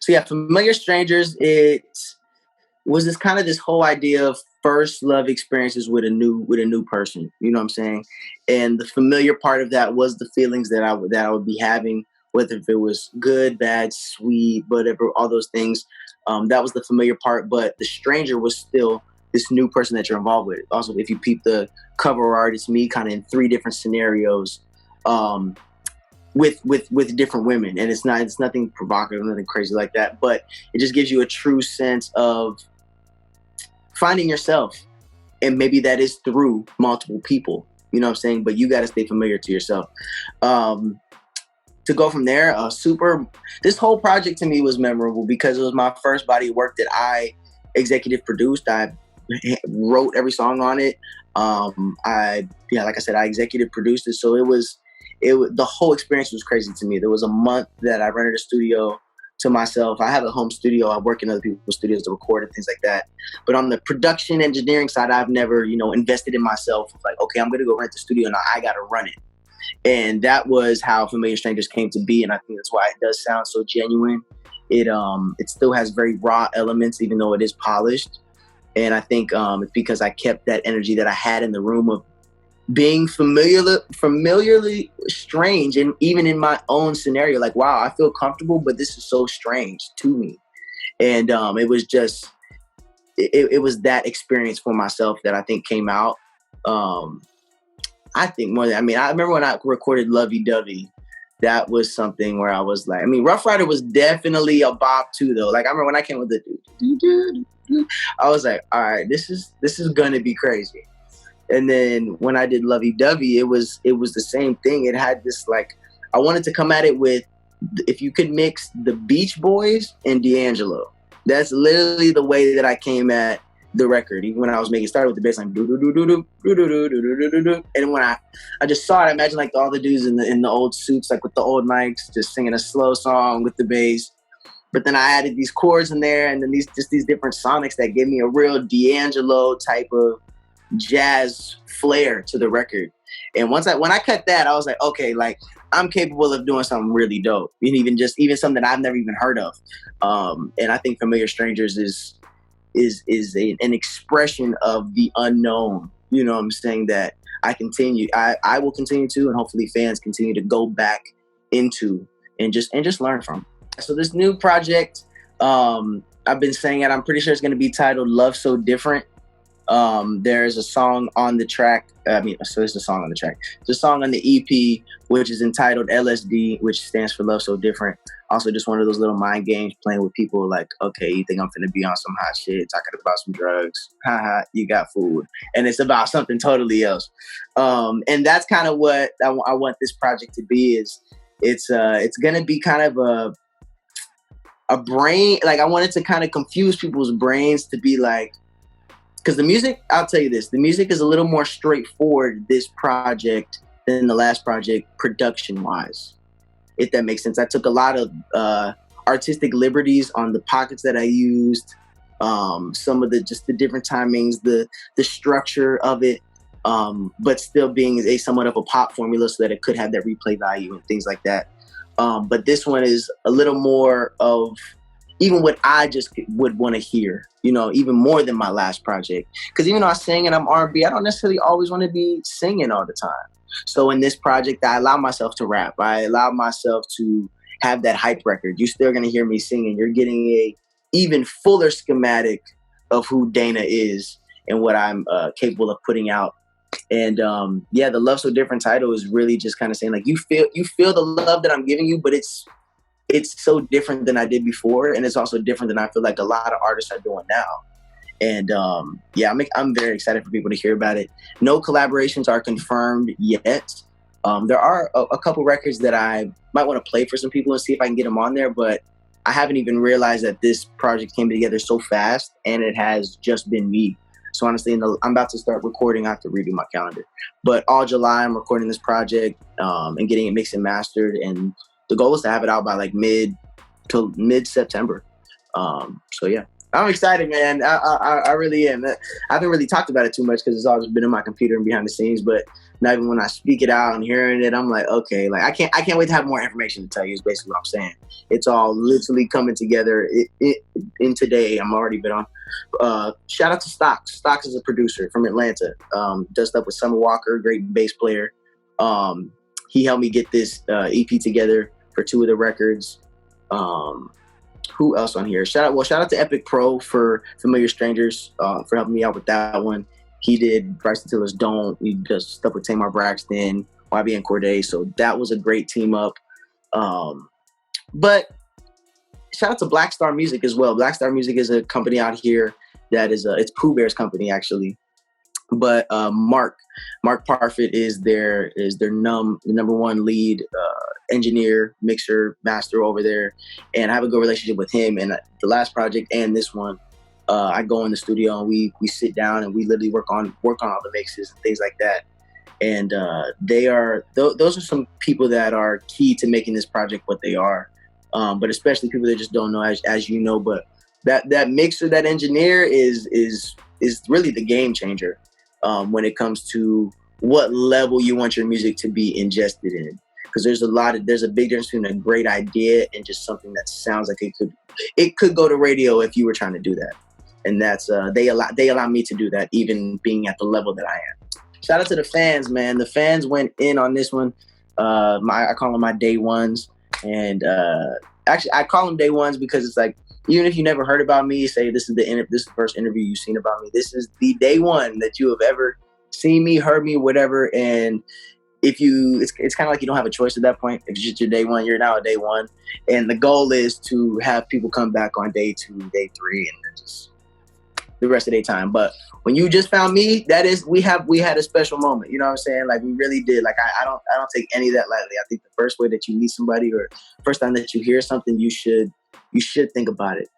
So yeah, Familiar Strangers, it was this whole idea of first love experiences with a new person. You know what I'm saying? And the familiar part of that was the feelings that I would be having, whether if it was good, bad, sweet, whatever, all those things. That was the familiar part, but the stranger was still this new person that you're involved with. Also, if you peep the cover art, it's me kind of in 3 different scenarios. With different women, and it's nothing provocative, nothing crazy like that, but it just gives you a true sense of finding yourself, and maybe that is through multiple people, you know what I'm saying, but you got to stay familiar to yourself. To go from there, this whole project to me was memorable because it was my first body of work that I executive produced. I wrote every song on it. Like I said, I executive produced it, so the whole experience was crazy to me. There was a month that I rented a studio to myself. I have a home studio. I work in other people's studios to record and things like that. But on the production engineering side, I've never, invested in myself. Like, okay, I'm going to go rent the studio and I got to run it. And that was how Familiar Strangers came to be. And I think that's why it does sound so genuine. It still has very raw elements, even though it is polished. And I think it's because I kept that energy that I had in the room of being familiarly strange, and even in my own scenario, like, wow, I feel comfortable, but this is so strange to me. And it was just, it was that experience for myself that I think came out. I think more than, I remember when I recorded Lovey Dovey, that was something where I was like, Rough Rider was definitely a bop too, though. Like, I remember when I came with the, I was like, all right, this is gonna be crazy. And then when I did Lovey Dovey, it was the same thing. It had this, like, I wanted to come at it with, if you could mix the Beach Boys and D'Angelo. That's literally the way that I came at the record. Even when I was making, started with the bass line, do do do do do do do do do do do. And when I just saw it, I imagined like all the dudes in the old suits, like with the old mics, just singing a slow song with the bass. But then I added these chords in there, and then these different sonics that gave me a real D'Angelo type of jazz flair to the record. And when I cut that, I was like, okay, like, I'm capable of doing something really dope, and even something that I've never even heard of. And I think Familiar Strangers is an expression of the unknown. You know what I'm saying? That I will continue to, and hopefully fans continue to go back into and just learn from. So this new project, I've been saying it, I'm pretty sure it's going to be titled Love So Different. There's a song on the track. There's a song on the track. There's a song on the EP, which is entitled LSD, which stands for Love So Different. Also, just one of those little mind games playing with people like, okay, you think I'm finna be on some hot shit, talking about some drugs. Haha, you got food. And it's about something totally else. And that's kind of what I want this project to be. It's going to be kind of a brain. Like, I wanted to kind of confuse people's brains to be like, because the music, I'll tell you this, the music is a little more straightforward, this project, than the last project, production-wise, if that makes sense. I took a lot of artistic liberties on the pockets that I used, some of the different timings, the structure of it, but still being somewhat of a pop formula so that it could have that replay value and things like that. But this one is a little more of even what I just would want to hear, even more than my last project. Because even though I sing and I'm R&B, I don't necessarily always want to be singing all the time. So in this project, I allow myself to rap. I allow myself to have that hype record. You're still going to hear me singing. You're getting a even fuller schematic of who Dana is and what I'm capable of putting out. And the Love So Different title is really just kind of saying, like, you feel the love that I'm giving you, but it's so different than I did before, and it's also different than I feel like a lot of artists are doing now. And I'm very excited for people to hear about it. No collaborations are confirmed yet. There are a couple records that I might want to play for some people and see if I can get them on there, but I haven't even realized that this project came together so fast, and it has just been me. So honestly, I'm about to start recording. I have to redo my calendar. But all July, I'm recording this project and getting it mixed and mastered. And the goal is to have it out by like mid-September. So yeah, I'm excited, man. I really am. I haven't really talked about it too much because it's always been in my computer and behind the scenes. But not even when I speak it out and hearing it, I'm like, okay, like I can't wait to have more information to tell you. Is basically what I'm saying. It's all literally coming together in today. I'm already been on. Shout out to Stocks. Stocks is a producer from Atlanta. Does stuff with Summer Walker, great bass player. He helped me get this EP together for 2 of the records. Who else on here? Shout out to Epic Pro for Familiar Strangers for helping me out with that one. He did Bryson Tiller's Don't. He does stuff with Tamar Braxton, YBN Corday. So that was a great team up. But shout out to Black Star Music as well. Black Star Music is a company out here that is it's Pooh Bear's company actually. But Mark Parfit is their number one lead engineer, mixer, master over there, and I have a good relationship with him. And the last project and this one, I go in the studio and we sit down and we literally work on all the mixes and things like that. And those are some people that are key to making this project what they are. But especially people that just don't know, as you know. But that mixer, that engineer is really the game changer when it comes to what level you want your music to be ingested in. Because there's a big difference between a great idea and just something that sounds like it could go to radio if you were trying to do that. And that's they allow me to do that, even being at the level that I am. Shout out to the fans, man. The fans went in on this one. I call them my day ones, and actually I call them day ones because it's like, even if you never heard about me, say this is the first interview you've seen about me. This is the day one that you have ever seen me, heard me, whatever. And if it's kind of like you don't have a choice at that point. If it's just your day one, you're now a day one. And the goal is to have people come back on day 2, day 3, and then just the rest of their time. But when you just found me, we had a special moment. You know what I'm saying? Like we really did. Like I don't take any of that lightly. I think the first way that you meet somebody or first time that you hear something, you should think about it.